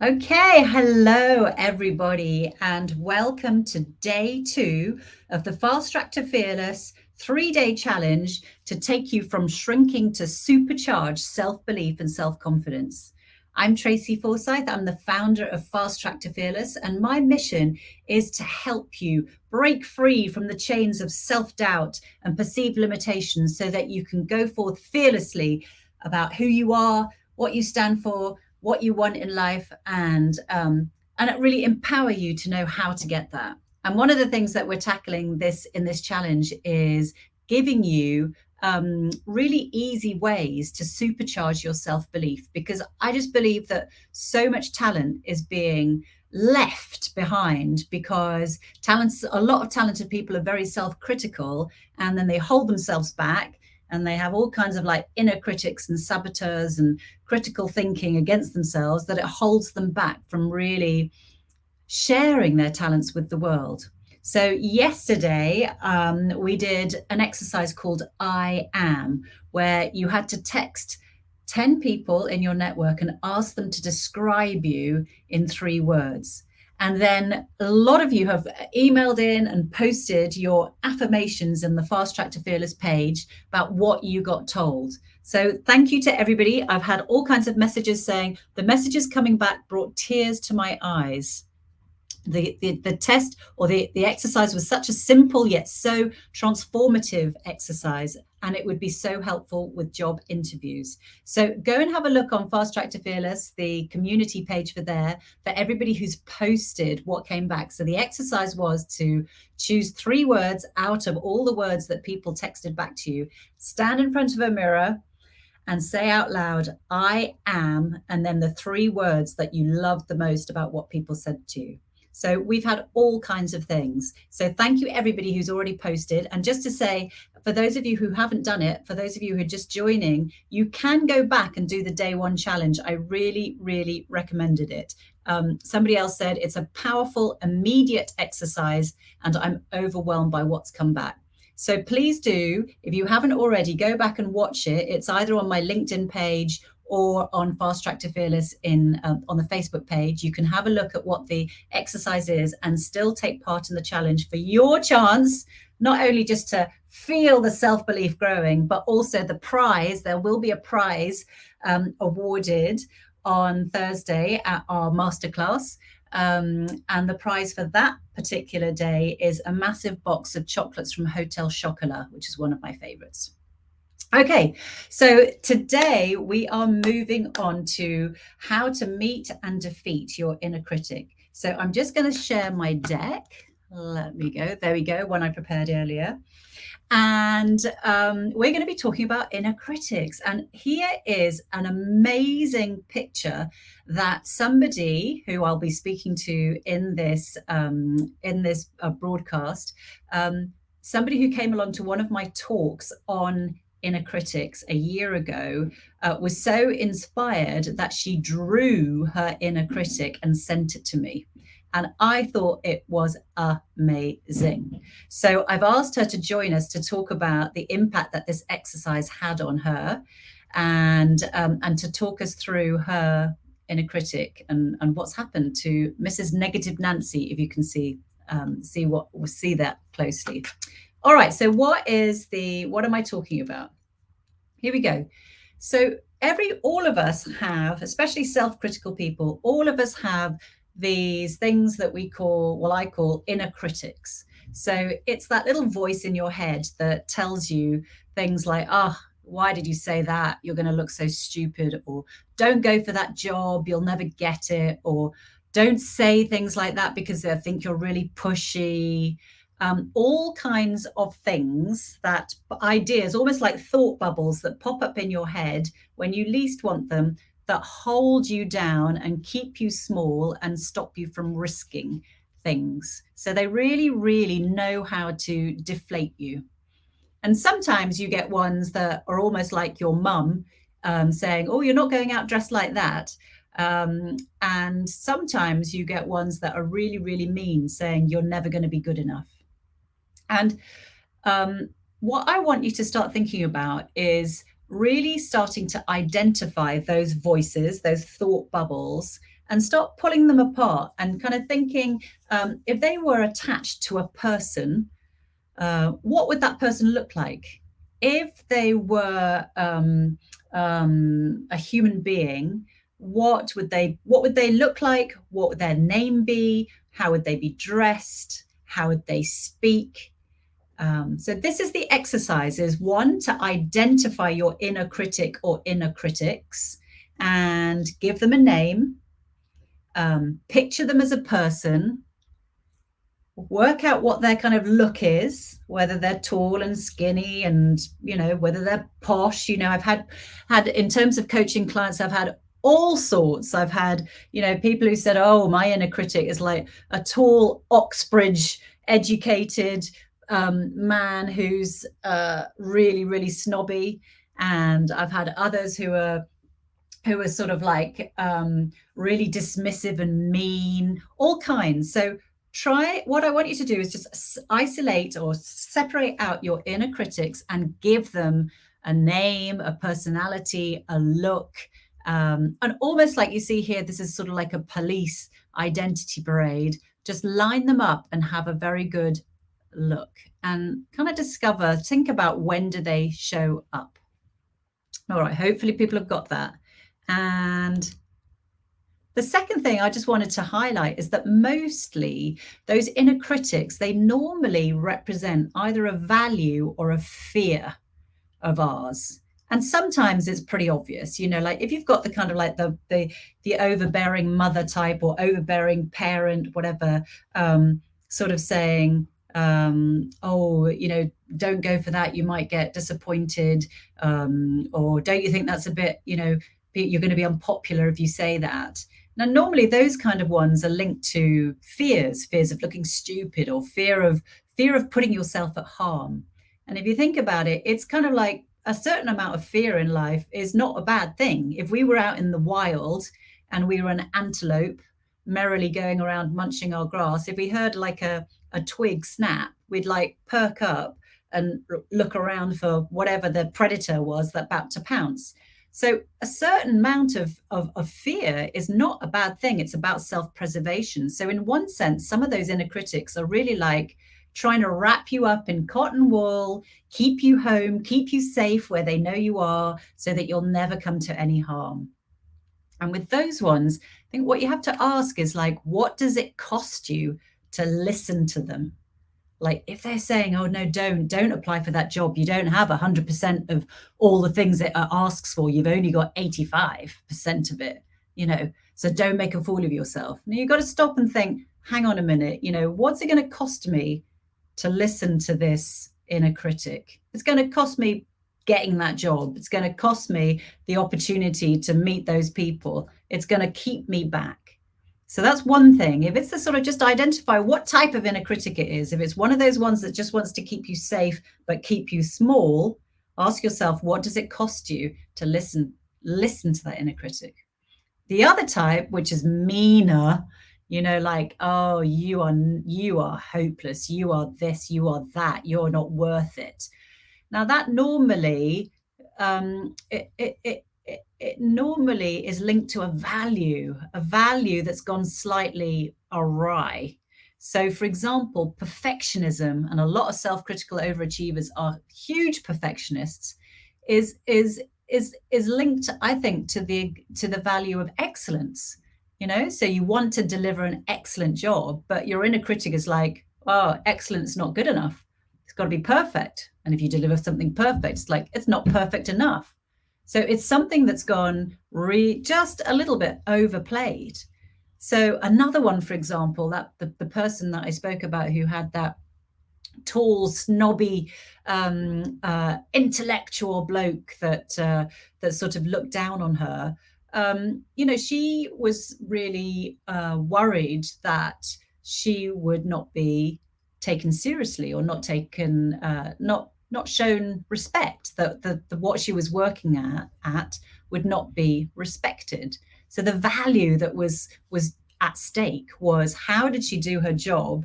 Okay, hello everybody, and welcome to day 2 of the Fast Track to Fearless 3-day challenge to take you from shrinking to supercharged self-belief and self-confidence. I'm Tracy Forsyth. I'm the founder of Fast Track to Fearless, and my mission is to help you break free from the chains of self-doubt and perceived limitations so that you can go forth fearlessly about who you are, what you stand for, what you want in life, and it really empower you to know how to get that. And one of the things that we're tackling this in this challenge is giving you really easy ways to supercharge your self-belief, because I just believe that so much talent is being left behind because a lot of talented people are very self-critical, and then they hold themselves back, and they have all kinds of like inner critics and saboteurs and critical thinking against themselves, that it holds them back from really sharing their talents with the world. So yesterday, we did an exercise called I Am, where you had to text 10 people in your network and ask them to describe you in 3 words. And then a lot of you have emailed in and posted your affirmations in the Fast Track to Fearless page about what you got told. So thank you to everybody. I've had all kinds of messages saying the messages coming back brought tears to my eyes. The test or the exercise was such a simple yet so transformative exercise, and it would be so helpful with job interviews. So go and have a look on Fast Track to Fearless, the community page for everybody who's posted what came back. So the exercise was to choose 3 words out of all the words that people texted back to you, stand in front of a mirror and say out loud, I am, and then the 3 words that you loved the most about what people said to you. So we've had all kinds of things. So thank you everybody who's already posted. And just to say, for those of you who haven't done it, for those of you who are just joining, you can go back and do the day 1 challenge. I really, really recommended it. Somebody else said it's a powerful, immediate exercise, and I'm overwhelmed by what's come back. So please do, if you haven't already, go back and watch it. It's either on my LinkedIn page or on Fast Track to Fearless on the Facebook page. You can have a look at what the exercise is and still take part in the challenge for your chance, not only just to feel the self-belief growing, but also the prize. There will be a prize awarded on Thursday at our Masterclass. And the prize for that particular day is a massive box of chocolates from Hotel Chocolat, which is one of my favorites. Okay, so today we are moving on to how to meet and defeat your inner critic. So I'm just going to share my deck. Let me go. There we go, one I prepared earlier. And we're going to be talking about inner critics. And here is an amazing picture that somebody who I'll be speaking to in this broadcast, somebody who came along to one of my talks on inner critics a year ago, was so inspired that she drew her inner critic and sent it to me. And I thought it was amazing. So I've asked her to join us to talk about the impact that this exercise had on her, and to talk us through her inner critic and what's happened to Mrs. Negative Nancy, if you can see that closely. All right, so what am I talking about? Here we go. So all of us have, especially self-critical people, all of us have these things that I call inner critics. So it's that little voice in your head that tells you things like, oh, why did you say that? You're going to look so stupid, or don't go for that job, you'll never get it, or don't say things like that because they think you're really pushy. All kinds of things, that ideas, almost like thought bubbles that pop up in your head when you least want them, that hold you down and keep you small and stop you from risking things. So they really, really know how to deflate you. And sometimes you get ones that are almost like your mum, saying, oh, you're not going out dressed like that. And sometimes you get ones that are really, really mean, saying you're never going to be good enough. And what I want you to start thinking about is really starting to identify those voices, those thought bubbles, and start pulling them apart and kind of thinking, if they were attached to a person, what would that person look like? If they were a human being, what would they look like? What would their name be? How would they be dressed? How would they speak? So this is the exercise: is one, to identify your inner critic or inner critics and give them a name. Picture them as a person, work out what their kind of look is, whether they're tall and skinny, and whether they're posh. I've had in terms of coaching clients, I've had all sorts. I've had people who said, oh, my inner critic is like a tall Oxbridge educated man who's really, really snobby. And I've had others who are sort of like really dismissive and mean, all kinds. So what I want you to do is just isolate or separate out your inner critics and give them a name, a personality, a look. And almost like you see here, this is sort of like a police identity parade. Just line them up and have a very good look and kind of think about, when do they show up? All right, hopefully people have got that. And the second thing I just wanted to highlight is that mostly those inner critics, they normally represent either a value or a fear of ours. And sometimes it's pretty obvious, like if you've got the kind of like the overbearing mother type or overbearing parent, whatever, sort of saying, oh, don't go for that, you might get disappointed, or don't you think that's a bit, you're going to be unpopular if you say that. Now, normally those kind of ones are linked to fears of looking stupid, or fear of putting yourself at harm. And if you think about it, it's kind of like a certain amount of fear in life is not a bad thing. If we were out in the wild and we were an antelope merrily going around munching our grass, if we heard like a twig snap, we'd like perk up and look around for whatever the predator was that about to pounce. So a certain amount of fear is not a bad thing. It's about self-preservation. So in one sense, some of those inner critics are really like trying to wrap you up in cotton wool, keep you home, keep you safe where they know you are, so that you'll never come to any harm. And with those ones, I think what you have to ask is like, what does it cost you to listen to them? Like if they're saying, oh no, don't apply for that job, you don't have 100% of all the things it asks for, you've only got 85% of it, so don't make a fool of yourself. Now you've got to stop and think, hang on a minute, what's it going to cost me to listen to this inner critic? It's going to cost me getting that job. It's going to cost me the opportunity to meet those people. It's going to keep me back. So that's one thing. If it's the sort of, just identify what type of inner critic it is. If it's one of those ones that just wants to keep you safe but keep you small, ask yourself, what does it cost you to listen to that inner critic? The other type, which is meaner, like, oh, you are hopeless, you are this, you are that, you're not worth it. Now that normally it normally is linked to a value that's gone slightly awry. So for example, perfectionism, and a lot of self-critical overachievers are huge perfectionists, is linked, I think, to the value of excellence. So you want to deliver an excellent job, but your inner critic is like, oh, excellence not good enough, it's got to be perfect. And if you deliver something perfect, it's like, it's not perfect enough. So it's something that's gone just a little bit overplayed. So another one, for example, that the person that I spoke about who had that tall, snobby, intellectual bloke that sort of looked down on her, she was really worried that she would not be taken seriously, or not taken, not shown respect, that what she was working at would not be respected. So the value that was at stake was, how did she do her job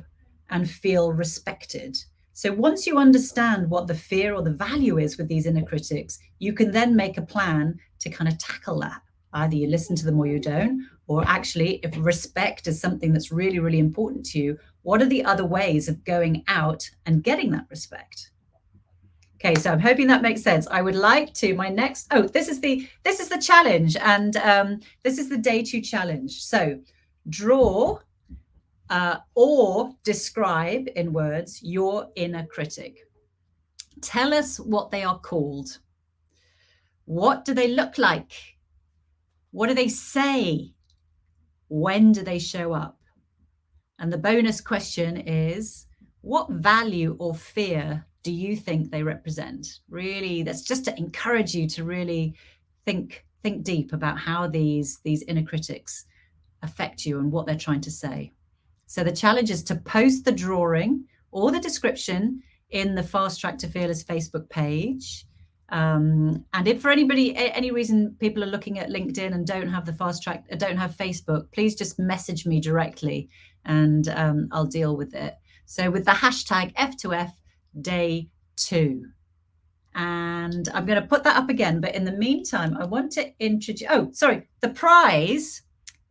and feel respected? So once you understand what the fear or the value is with these inner critics, you can then make a plan to kind of tackle that. Either you listen to them or you don't. Or actually, if respect is something that's really, really important to you, what are the other ways of going out and getting that respect? Okay, so I'm hoping that makes sense. I would like to, my next, this is the challenge, and this is the day 2 challenge. So draw or describe in words your inner critic. Tell us what they are called. What do they look like? What do they say? When do they show up? And the bonus question is, what value or fear do you think they represent? Really, that's just to encourage you to really think deep about how these inner critics affect you and what they're trying to say. So the challenge is to post the drawing or the description in the Fast Track to Fearless Facebook page. And if for any reason people are looking at LinkedIn and don't have the Fast Track, don't have Facebook, please just message me directly and I'll deal with it. So with the hashtag F2F day 2. And I'm going to put that up again. But in the meantime, I want to introduce, the prize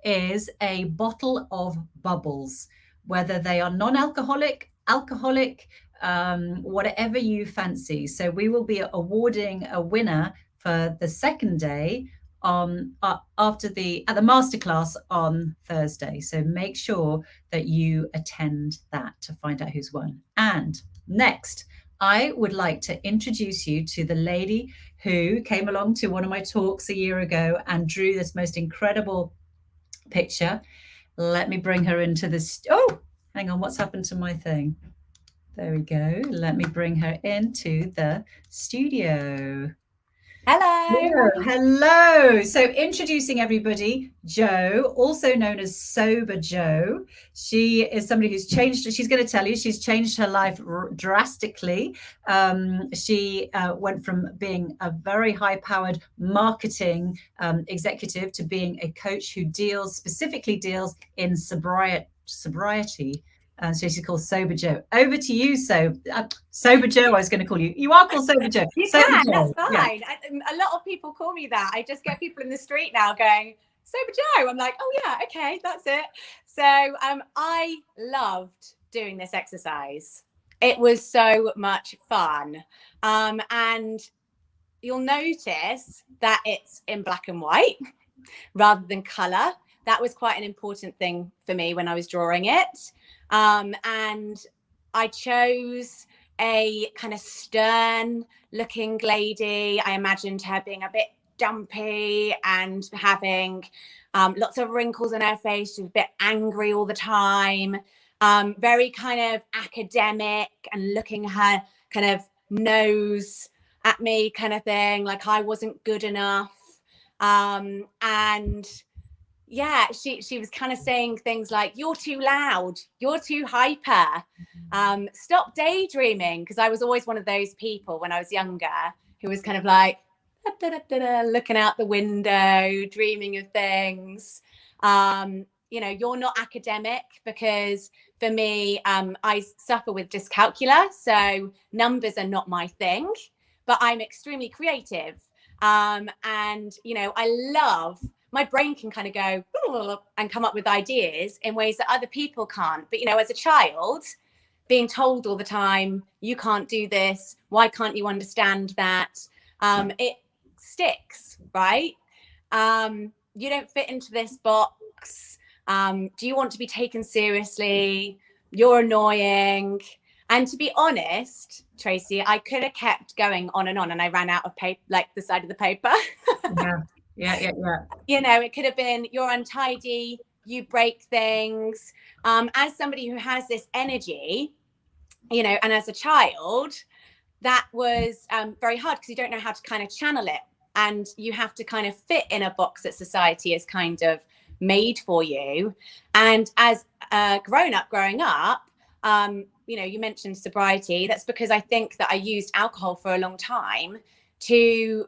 is a bottle of bubbles, whether they are non-alcoholic, alcoholic, whatever you fancy. So we will be awarding a winner for the second day at the Masterclass on Thursday. So make sure that you attend that to find out who's won. And next, I would like to introduce you to the lady who came along to one of my talks a year ago and drew this most incredible picture. Let me bring her into this. Oh, hang on, what's happened to my thing? There we go. Let me bring her into the studio. Hello. Hello. So introducing everybody, Jo, also known as Sober Jo. She is somebody who's changed. She's going to tell you she's changed her life drastically. She went from being a very high-powered marketing executive to being a coach who specifically deals in sobriety. So she's called Sober Jo. Over to you, Sober Jo. I was going to call you. You are called Sober Jo. You Sober can. Jo. That's fine. Yeah. A lot of people call me that. I just get people in the street now going, Sober Jo. I'm like, oh yeah, okay, that's it. So I loved doing this exercise. It was so much fun. And you'll notice that it's in black and white rather than color. That was quite an important thing for me when I was drawing it. And I chose a kind of stern looking lady. I imagined her being a bit dumpy and having lots of wrinkles on her face. She was a bit angry all the time, very kind of academic and looking her kind of nose at me kind of thing, like I wasn't good enough. And yeah, she was kind of saying things like, you're too loud, you're too hyper, stop daydreaming. Because I was always one of those people when I was younger who was kind of like looking out the window, dreaming of things. You're not academic, because for me, I suffer with dyscalculia, so numbers are not my thing, but I'm extremely creative. And I love, my brain can kind of go and come up with ideas in ways that other people can't. But, as a child, being told all the time, you can't do this, why can't you understand that? It sticks, right? You don't fit into this box. Do you want to be taken seriously? You're annoying. And to be honest, Tracy, I could have kept going on, and I ran out of paper, like the side of the paper. Yeah. It could have been, you're untidy, you break things. As somebody who has this energy, and as a child, that was very hard, because you don't know how to kind of channel it. And you have to kind of fit in a box that society has kind of made for you. And as growing up, you mentioned sobriety. That's because I think that I used alcohol for a long time to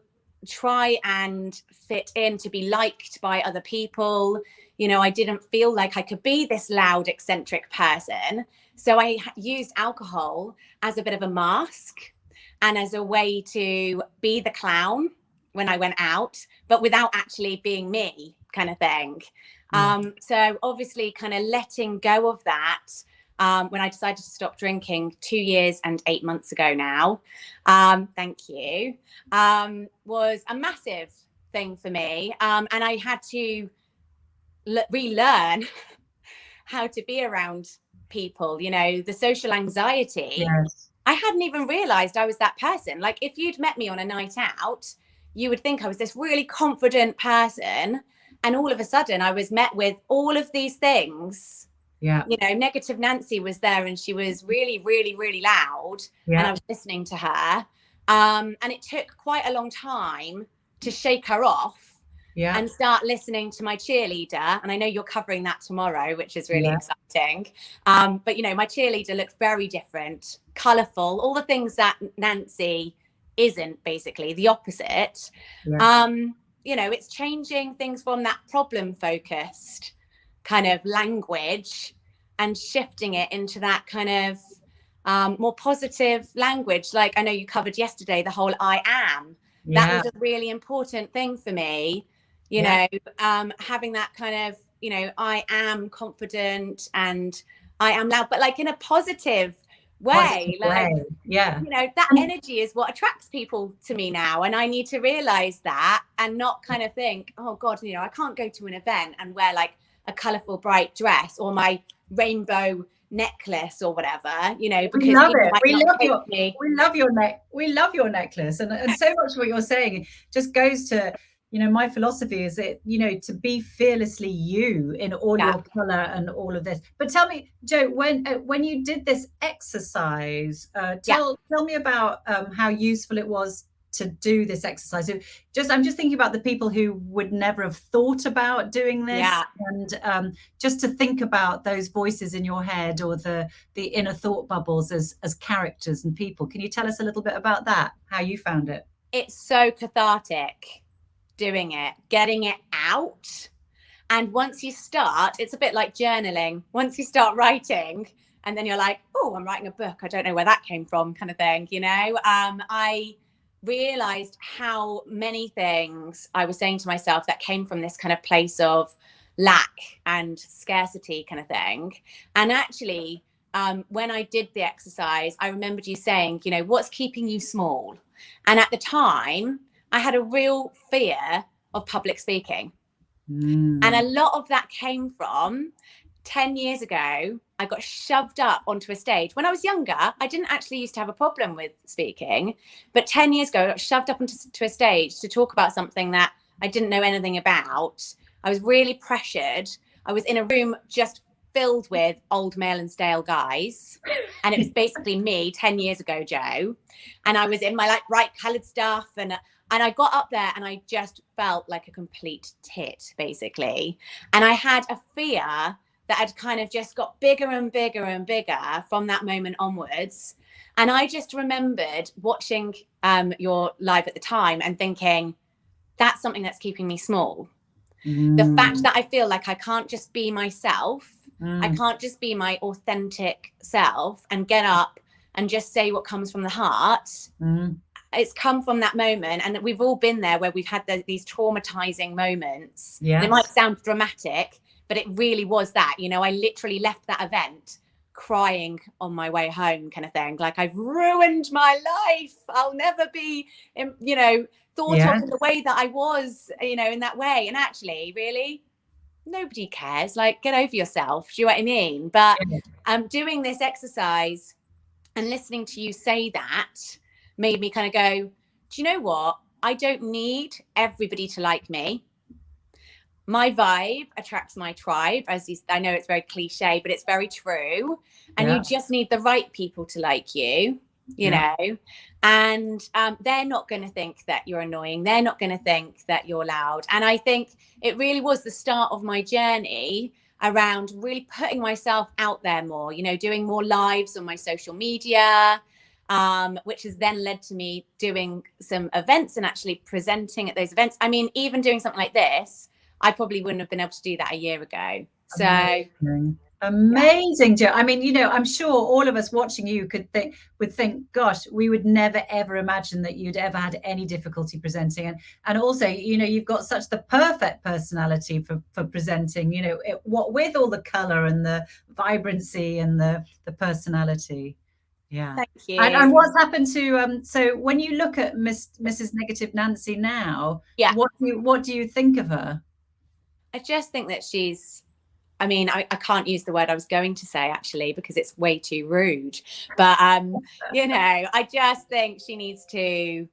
try and fit in, to be liked by other people. I didn't feel like I could be this loud, eccentric person. So I used alcohol as a bit of a mask and as a way to be the clown when I went out, but without actually being me, kind of thing. So obviously kind of letting go of that, when I decided to stop drinking 2 years and 8 months ago now, thank you, was a massive thing for me. And I had to relearn how to be around people, you know, the social anxiety. Yes. I hadn't even realized I was that person. Like, if you'd met me on a night out, you would think I was this really confident person. And all of a sudden, I was met with all of these things. Yeah. You know, negative Nancy was there, and she was really, really, really loud. Yeah. And I was listening to her. And it took quite a long time to shake her off. Yeah. And start listening to my cheerleader. And I know you're covering that tomorrow, which is really exciting. But, you know, my cheerleader looks very different, colourful, all the things that Nancy isn't, basically the opposite. Yeah. You know, it's changing things from that problem focused kind of language and shifting it into that kind of more positive language. Like, I know you covered yesterday the whole I am. That was a really important thing for me. You know, having that kind of, you know, I am confident and I am loud, but like in a positive way. Like, you know, that energy is what attracts people to me now. And I need to realize that and not kind of think, oh God, you know, I can't go to an event and wear like a colorful, bright dress or my rainbow necklace or whatever, you know, because we love it. We love your necklace. And so much of what you're saying just goes to, you know, my philosophy is that, you know, to be fearlessly you in all your color and all of this. But tell me, Jo, when you did this exercise, tell me about how useful it was to do this exercise. I'm just thinking about the people who would never have thought about doing this, and just to think about those voices in your head or the inner thought bubbles as characters and people. Can you tell us a little bit about that, how you found it? It's so cathartic doing it, getting it out. And once you start, it's a bit like journaling. Once you start writing, and then you're like, oh, I'm writing a book, I don't know where that came from, kind of thing, you know. I realized how many things I was saying to myself that came from this kind of place of lack and scarcity kind of thing. And actually, when I did the exercise, I remembered you saying, you know, what's keeping you small? And at the time, I had a real fear of public speaking. And a lot of that came from 10 years ago, I got shoved up onto a stage. When I was younger, I didn't actually used to have a problem with speaking. But 10 years ago, I got shoved up onto a stage to talk about something that I didn't know anything about. I was really pressured. I was in a room just filled with old male and stale guys. And it was basically me 10 years ago, Jo. And I was in my like bright coloured stuff. And I got up there and I just felt like a complete tit, basically. And I had a fear that had kind of just got bigger and bigger and bigger from that moment onwards. And I just remembered watching your live at the time and thinking, that's something that's keeping me small. The fact that I feel like I can't just be myself, I can't just be my authentic self and get up and just say what comes from the heart. It's come from that moment, and we've all been there where we've had these traumatizing moments. It might sound dramatic, but it really was that. You know, I literally left that event crying on my way home, kind of thing. Like, I've ruined my life. I'll never be, you know, thought of in the way that I was, you know, in that way. And actually, really, nobody cares. Like, get over yourself. Do you know what I mean? But doing this exercise and listening to you say that made me kind of go, do you know what? I don't need everybody to like me. My vibe attracts my tribe. I know it's very cliche, but it's very true. And you just need the right people to like you, you know, and they're not going to think that you're annoying. They're not going to think that you're loud. And I think it really was the start of my journey around really putting myself out there more, you know, doing more lives on my social media, which has then led to me doing some events and actually presenting at those events. I mean, even doing something like this, I probably wouldn't have been able to do that a year ago. So Amazing, Joe. I mean, I'm sure all of us watching you would think, gosh, we would never ever imagine that you'd ever had any difficulty presenting. And also, you've got such the perfect personality for presenting, what with all the color and the vibrancy and the personality. Yeah. Thank And you. what's happened to so when you look at Mrs. Negative Nancy now, Yeah. what do you think of her? I just think that I mean, I can't use the word I was going to say actually because it's way too rude. But I just think she needs to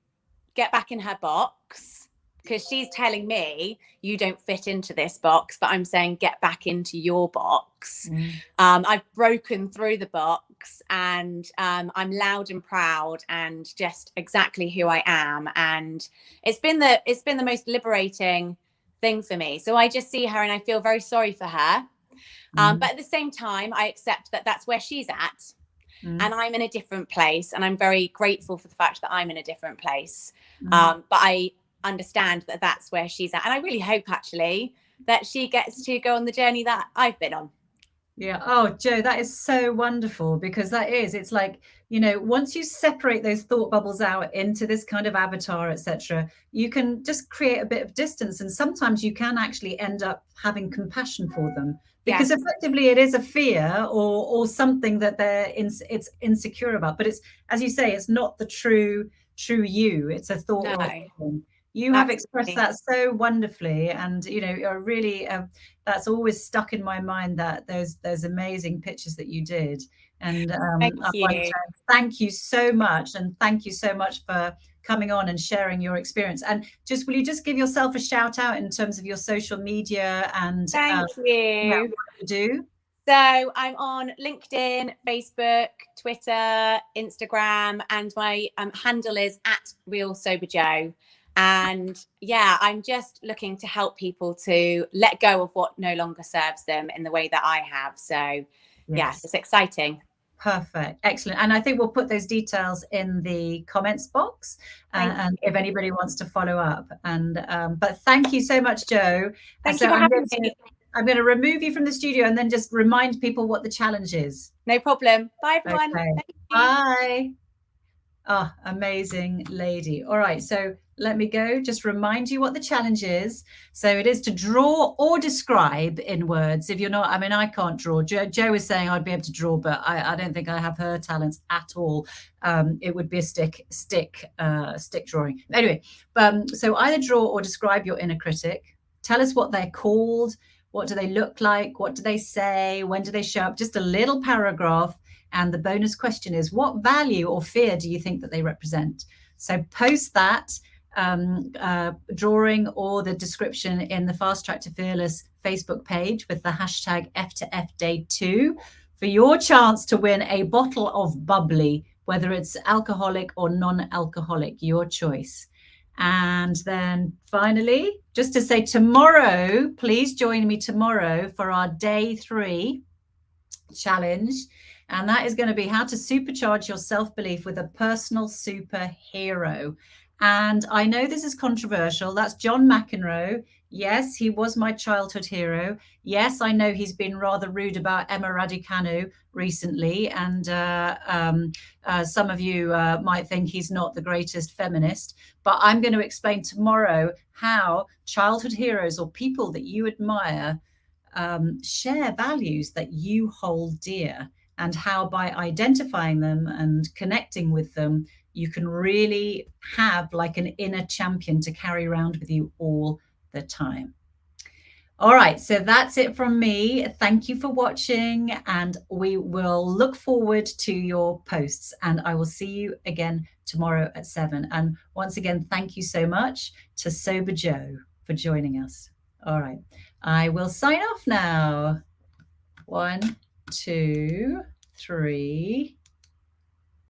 get back in her box, because she's telling me you don't fit into this box, but I'm saying get back into your box. I've broken through the box, and I'm loud and proud and just exactly who I am. And it's been the most liberating thing for me. So I just see her and I feel very sorry for her. But at the same time, I accept that that's where she's at. And I'm in a different place, and I'm very grateful for the fact that I'm in a different place. But I understand that that's where she's at, and I really hope actually that she gets to go on the journey that I've been on. Yeah. Oh, Joe, that is so wonderful, because it's like, once you separate those thought bubbles out into this kind of avatar, etc., you can just create a bit of distance. And sometimes you can actually end up having compassion for them, because effectively it is a fear or something that it's insecure about. But it's, as you say, it's not the true you. It's a thought or a feeling. You have expressed that so wonderfully, and you're really that's always stuck in my mind, that those amazing pictures that you did. And thank you so much, and thank you so much for coming on and sharing your experience. And will you just give yourself a shout out in terms of your social media and thank you. What you do? So I'm on LinkedIn, Facebook, Twitter, Instagram, and my handle is @RealSoberJoe. And yeah, I'm just looking to help people to let go of what no longer serves them in the way that I have. So yeah, it's exciting. Perfect. Excellent. And I think we'll put those details in the comments box, and if anybody wants to follow up. And but thank you so much, Joe. Thank you for having me. I'm going to remove you from the studio and then just remind people what the challenge is. No problem. Bye, everyone. Okay. Thank you. Bye. Oh, amazing lady. All right. So let me go. Just remind you what the challenge is. So it is to draw or describe in words. If you're not, I mean, I can't draw. Joe is saying I'd be able to draw, but I don't think I have her talents at all. It would be a stick drawing. Anyway, so either draw or describe your inner critic. Tell us what they're called. What do they look like? What do they say? When do they show up? Just a little paragraph. And the bonus question is, what value or fear do you think that they represent? So post that drawing or the description in the Fast Track to Fearless Facebook page with the hashtag F2FDay2 for your chance to win a bottle of bubbly, whether it's alcoholic or non-alcoholic, your choice. And then finally, just to say, tomorrow, please join me tomorrow for our day 3 challenge. And that is going to be how to supercharge your self-belief with a personal superhero. And I know this is controversial. That's John McEnroe. Yes, he was my childhood hero. Yes, I know he's been rather rude about Emma Raducanu recently. And some of you might think he's not the greatest feminist. But I'm going to explain tomorrow how childhood heroes or people that you admire share values that you hold dear, and how by identifying them and connecting with them, you can really have like an inner champion to carry around with you all the time. All right, so that's it from me. Thank you for watching, and we will look forward to your posts, and I will see you again tomorrow at 7. And once again, thank you so much to Sober Joe for joining us. All right, I will sign off now. 1, 2, 3.